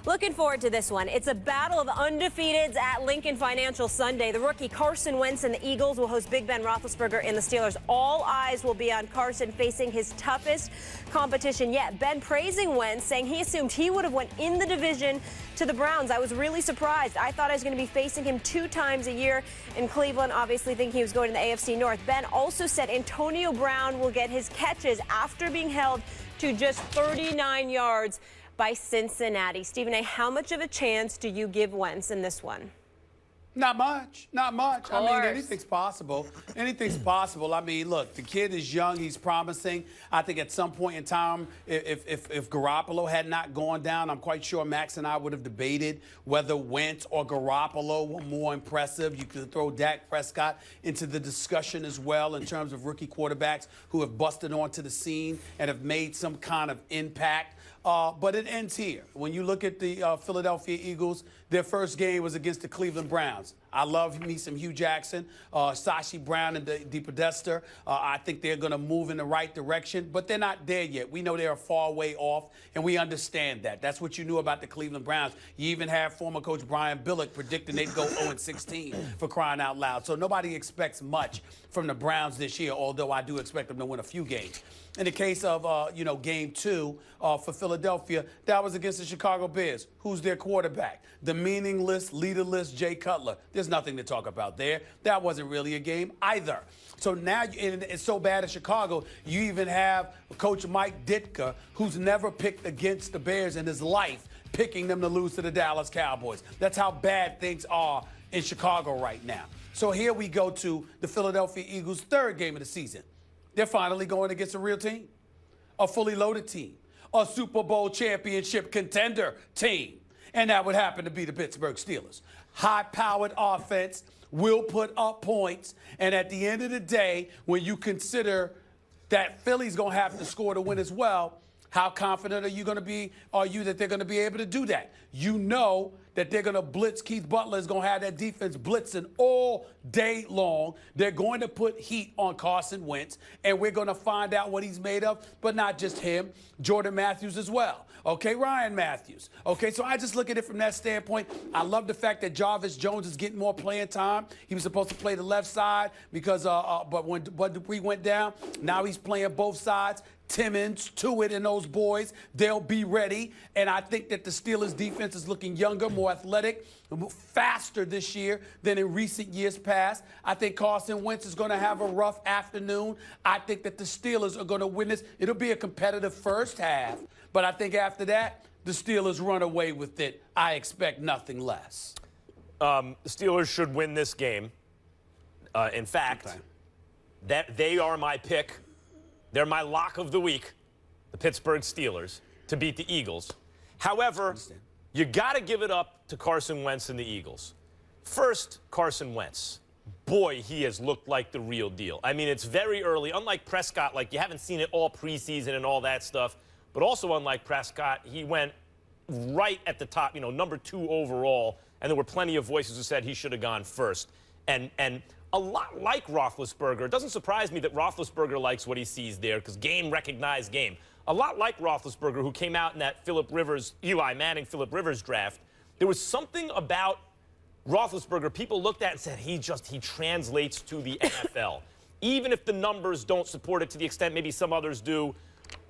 Looking forward to this one. It's a battle of undefeateds at Lincoln Financial Sunday. The rookie Carson Wentz and the Eagles will host Big Ben Roethlisberger and the Steelers. All eyes will be on Carson facing his toughest competition yet. Ben praising Wentz, saying he assumed he would have went in the division to the Browns. I was really surprised. I thought I was going to be facing him 2 times a year in Cleveland, obviously thinking he was going to the AFC North. Ben also said Antonio Brown will get his catches after being held to just 39 yards by Cincinnati. Stephen A., how much of a chance do you give Wentz in this one? Not much. Not much. I mean, anything's possible. Anything's possible. I mean, look, the kid is young. He's promising. I think at some point in time, if Garoppolo had not gone down, I'm quite sure Max and I would have debated whether Wentz or Garoppolo were more impressive. You could throw Dak Prescott into the discussion as well in terms of rookie quarterbacks who have busted onto the scene and have made some kind of impact. But it ends here. When you look at the Philadelphia Eagles, their first game was against the Cleveland Browns. I love me some Hugh Jackson, Sashi Brown, and DePodesta. I think they're going to move in the right direction, but they're not there yet. We know they're a far way off, and we understand that. That's what you knew about the Cleveland Browns. You even had former coach Brian Billick predicting they'd go 0-16 for crying out loud. So nobody expects much from the Browns this year, although I do expect them to win a few games. In the case of, game 2 for Philadelphia, that was against the Chicago Bears. Who's their quarterback? The meaningless, leaderless Jay Cutler. There's nothing to talk about there. That wasn't really a game either. So now it's so bad in Chicago, you even have Coach Mike Ditka, who's never picked against the Bears in his life, picking them to lose to the Dallas Cowboys. That's how bad things are in Chicago right now. So here we go to the Philadelphia Eagles' 3rd game of the season. They're finally going against a real team, a fully loaded team, a Super Bowl championship contender team. And that would happen to be the Pittsburgh Steelers. High-powered offense will put up points. And at the end of the day, when you consider that Philly's going to have to score to win as well, how confident are you that they're going to be able to do that? You know that they're going to blitz. Keith Butler is going to have that defense blitzing all day long. They're going to put heat on Carson Wentz, and we're going to find out what he's made of, but not just him, Jordan Matthews as well. Okay, Ryan Matthews. Okay, so I just look at it from that standpoint. I love the fact that Jarvis Jones is getting more playing time. He was supposed to play the left side because, but when Bud Dupree went down, now he's playing both sides. Timmons, Tuitt, and those boys, they'll be ready. And I think that the Steelers' defense is looking younger, more athletic, faster this year than in recent years past. I think Carson Wentz is going to have a rough afternoon. I think that the Steelers are going to win this. It'll be a competitive first half, but I think after that, the Steelers run away with it. I expect nothing less. The Steelers should win this game. In fact, that they are my pick. They're my lock of the week, the Pittsburgh Steelers, to beat the Eagles. However, you got to give it up to Carson Wentz and the Eagles. First, Carson Wentz. Boy, he has looked like the real deal. I mean, it's very early. Unlike Prescott, like you haven't seen it all preseason and all that stuff. But also unlike Prescott, he went right at the top, number 2 overall. And there were plenty of voices who said he should have gone first. And a lot like Roethlisberger. It doesn't surprise me that Roethlisberger likes what he sees there because game recognized game. A lot like Roethlisberger, who came out in that Eli Manning, Phillip Rivers draft. There was something about Roethlisberger people looked at and said he translates to the NFL. Even if the numbers don't support it to the extent maybe some others do,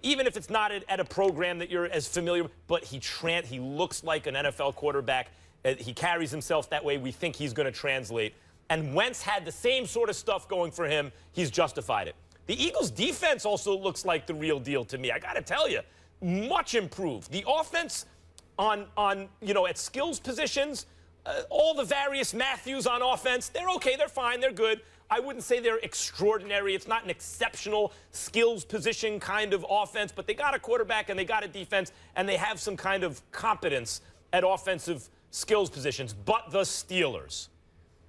even if it's not at a program that you're as familiar with, but he looks like an NFL quarterback. He carries himself that way. We think he's going to translate. And Wentz had the same sort of stuff going for him. He's justified it. The Eagles' defense also looks like the real deal to me. I got to tell you, much improved. The offense at skills positions, all the various Matthews on offense, they're okay, they're fine, they're good. I wouldn't say they're extraordinary. It's not an exceptional skills position kind of offense, but they got a quarterback and they got a defense, and they have some kind of competence at offensive skills positions. But the Steelers.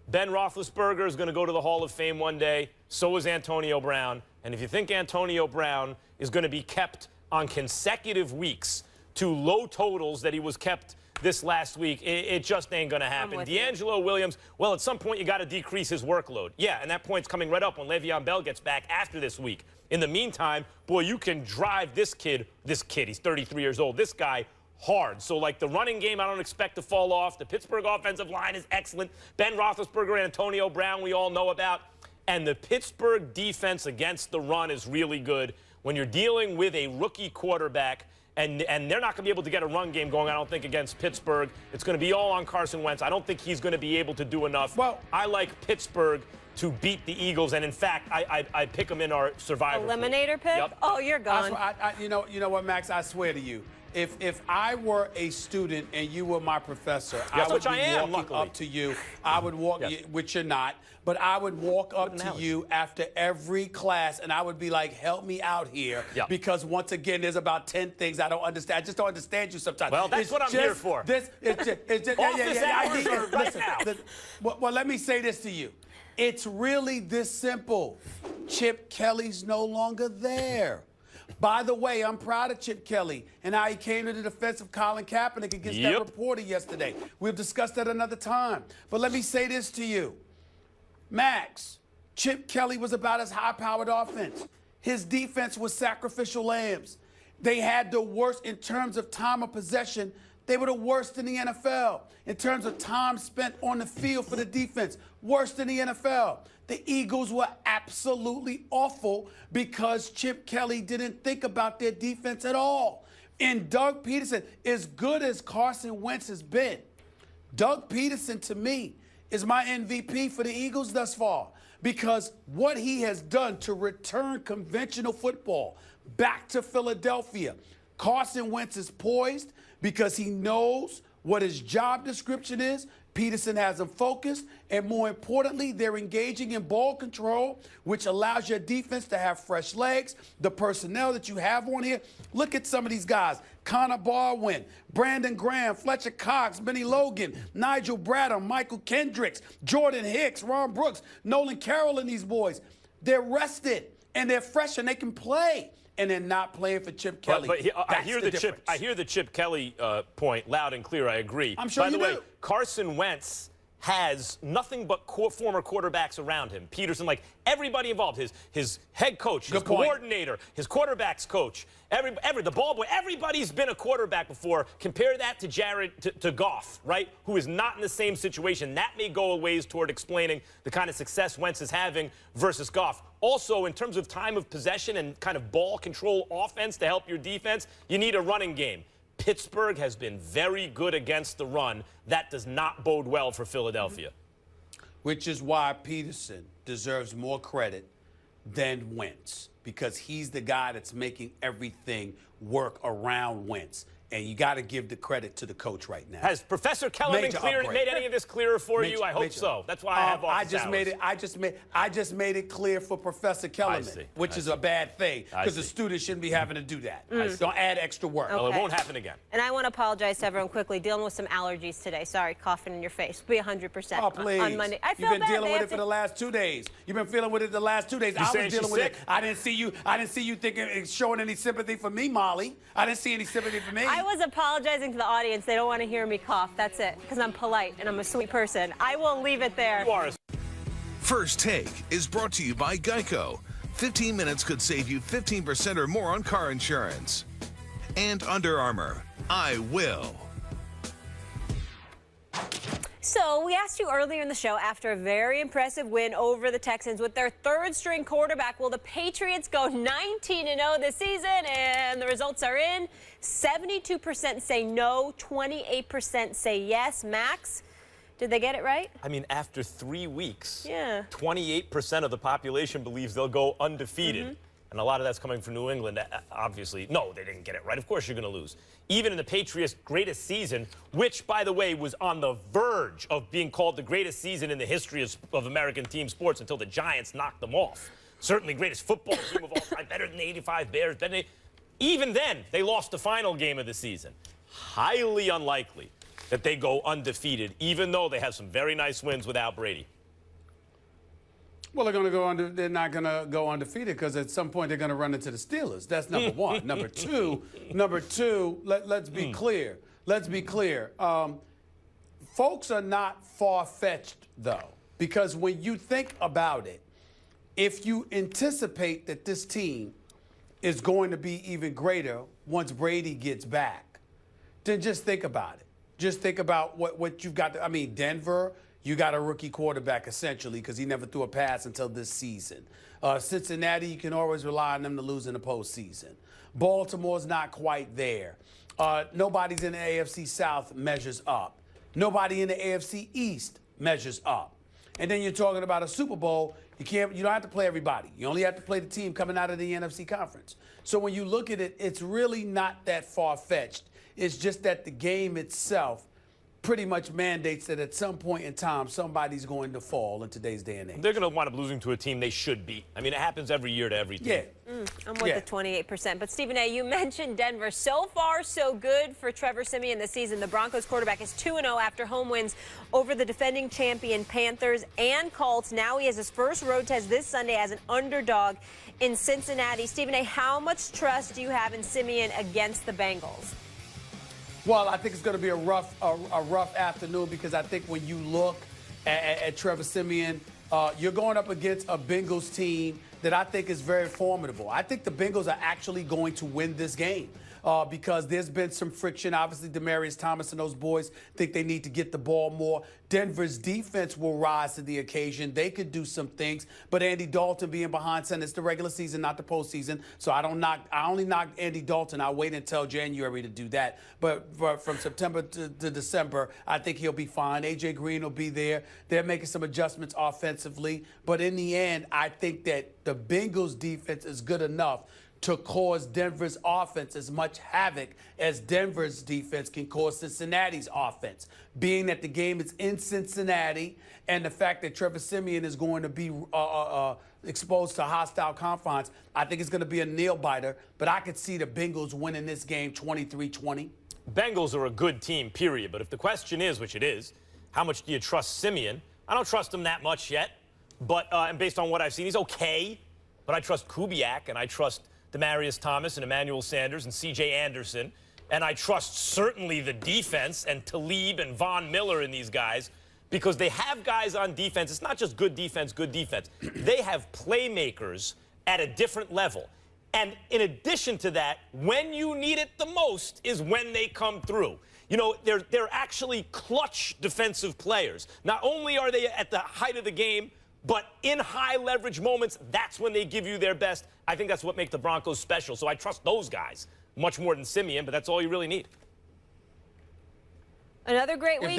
Ben Roethlisberger is going to go to the Hall of Fame one day. So is Antonio Brown. And if you think Antonio Brown is going to be kept on consecutive weeks to low totals that he was kept this last week, it just ain't going to happen. D'Angelo Williams, well, at some point you got to decrease his workload. Yeah, and that point's coming right up when Le'Veon Bell gets back after this week. In the meantime, boy, you can drive this kid, he's 33 years old, this guy hard. So, like, the running game, I don't expect to fall off. The Pittsburgh offensive line is excellent. Ben Roethlisberger and Antonio Brown, we all know about. And the Pittsburgh defense against the run is really good. When you're dealing with a rookie quarterback, and they're not going to be able to get a run game going, I don't think, against Pittsburgh. It's going to be all on Carson Wentz. I don't think he's going to be able to do enough. Well, I like Pittsburgh to beat the Eagles, and in fact, I pick them in our survivor eliminator pool. pick. Yep. Oh, you're gone. You know what, Max? I swear to you, if I were a student and you were my professor, Yes, I would which I am, walking luckily. up to you. I would walk, Yes. which you're not, but I would walk up to you after every class, and I would be like, "Help me out here," Yep. because once again, there's about 10 things I don't understand. I just don't understand you sometimes. Well, that's It's what I'm just here for. It's just Office hours are right listen, now. well, let me say this to you. It's really this simple. Chip Kelly's no longer there. By the way, I'm proud of Chip Kelly and how he came to the defense of Colin Kaepernick against that reporter yesterday. We've discussed that another time. But let me say this to you. Max, Chip Kelly was about his high-powered offense. His defense was sacrificial lambs. They had the worst in terms of time of possession. They were the worst in the NFL. In terms of time spent on the field for the defense, worst in the NFL. The Eagles were absolutely awful because Chip Kelly didn't think about their defense at all. And Doug Peterson, as good as Carson Wentz has been, Doug Peterson, to me, is my MVP for the Eagles thus far because what he has done to return conventional football back to Philadelphia. Carson Wentz is poised because he knows what his job description is. Peterson has them focused, and more importantly, they're engaging in ball control, which allows your defense to have fresh legs. The personnel that you have on here, look at some of these guys. Connor Barwin, Brandon Graham, Fletcher Cox, Benny Logan, Nigel Bradham, Michael Kendricks, Jordan Hicks, Ron Brooks, Nolan Carroll, and these boys. They're rested, and they're fresh, and they can play. And they're not playing for Chip Kelly. But I hear the Chip Kelly point loud and clear. I agree. I'm sure By the you way, do. Carson Wentz has nothing but former quarterbacks around him. Peterson, like everybody involved, his head coach, his coordinator, his quarterbacks coach, the ball boy, everybody's been a quarterback before. Compare that to Goff, right? Who is not in the same situation. That may go a ways toward explaining the kind of success Wentz is having versus Goff. Also, in terms of time of possession and kind of ball control offense to help your defense, you need a running game. Pittsburgh has been very good against the run. That does not bode well for Philadelphia. Which is why Peterson deserves more credit than Wentz, because he's the guy that's making everything work around Wentz. And you got to give the credit to the coach right now. Has Professor Kellerman made any of this clearer for you? I hope so. That's why I have office hours. I just made it clear for Professor Kellerman, which is a bad thing because the students shouldn't be having to do that. Don't add extra work. Well, it won't happen again. And I want to apologize to everyone quickly. Dealing with some allergies today. Sorry, coughing in your face. Be 100% Oh, please. on Monday. I feel You've been bad. dealing with it for the last 2 days. You've been feeling with it the last 2 days. I was dealing with it. I didn't see you thinking, showing any sympathy for me, Molly. I didn't see any sympathy for me. I was apologizing to the audience. They don't want to hear me cough. That's it, because I'm polite and I'm a sweet person. I will leave it there. First Take is brought to you by Geico. 15 minutes could save you 15% or more on car insurance. And Under Armour, I will. So we asked you earlier in the show, after a very impressive win over the Texans with their third-string quarterback, will the Patriots go 19-0 this season? And the results are in. 72% say no, 28% say yes. Max, did they get it right? I mean, after 3 weeks, Yeah. 28% of the population believes they'll go undefeated. And a lot of that's coming from New England, obviously. No, they didn't get it right. Of course you're going to lose. Even in the Patriots' greatest season, which, by the way, was on the verge of being called the greatest season in the history of American team sports until the Giants knocked them off. Certainly greatest football team of all time, better than the 85 Bears. Even then, they lost the final game of the season. Highly unlikely that they go undefeated, even though they have some very nice wins without Brady. Well, they're not going to go undefeated because at some point they're going to run into the Steelers. That's number one. Number two, let's be clear. Let's be clear. Folks are not far-fetched, though, because when you think about it, if you anticipate that this team is going to be even greater once Brady gets back, then just think about it. Just think about what you've got. I mean, Denver, you got a rookie quarterback essentially because he never threw a pass until this season. Cincinnati, you can always rely on them to lose in the postseason. Baltimore's not quite there. Nobody's in the AFC South measures up. Nobody in the AFC East measures up. And then you're talking about a Super Bowl. You don't have to play everybody. You only have to play the team coming out of the NFC conference. So when you look at it, it's really not that far-fetched. It's just that the game itself pretty much mandates that at some point in time, somebody's going to fall in today's day and age. They're going to wind up losing to a team they should beat. I mean, it happens every year to every team. Yeah. I'm with the 28%. But, Stephen A., you mentioned Denver. So far, so good for Trevor Siemian this season. The Broncos quarterback is 2-0 after home wins over the defending champion Panthers and Colts. Now he has his first road test this Sunday as an underdog in Cincinnati. Stephen A., how much trust do you have in Siemian against the Bengals? Well, I think it's going to be a rough afternoon because I think when you look at Trevor Siemian, you're going up against a Bengals team that I think is very formidable. I think the Bengals are actually going to win this game because there's been some friction. Obviously, Demaryius Thomas and those boys think they need to get the ball more. Denver's defense will rise to the occasion. They could do some things, but Andy Dalton being behind center, it's the regular season, not the postseason. So I only knock Andy Dalton. I'll wait until January to do that. But from September to December, I think he'll be fine. A.J. Green will be there. They're making some adjustments offensively. But in the end, I think that the Bengals defense is good enough to cause Denver's offense as much havoc as Denver's defense can cause Cincinnati's offense. Being that the game is in Cincinnati and the fact that Trevor Siemian is going to be exposed to hostile confines, I think it's going to be a nail-biter. But I could see the Bengals winning this game 23-20. Bengals are a good team, period. But if the question is, which it is, how much do you trust Siemian? I don't trust him that much yet. But and based on what I've seen, he's okay. But I trust Kubiak, and I trust Demaryius Thomas and Emmanuel Sanders and C.J. Anderson. And I trust certainly the defense and Talib and Von Miller and these guys because they have guys on defense. It's not just good defense, good defense. They have playmakers at a different level. And in addition to that, when you need it the most is when they come through. You know, they're actually clutch defensive players. Not only are they at the height of the game, but in high leverage moments, that's when they give you their best. I think that's what makes the Broncos special. So I trust those guys much more than Siemian, but that's all you really need. Another great week. If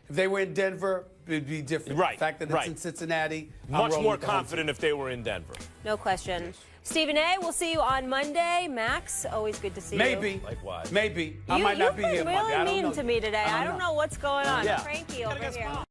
they were in Denver, it'd be different. Right. The fact that it's in Cincinnati, much more confident if they were in Denver. No question. Stephen A., we'll see you on Monday. Max, always good to see you. Maybe. Likewise. Maybe. I might not be here Monday. You've been really mean to me today. I don't know what's going on. Yeah. Cranky over here.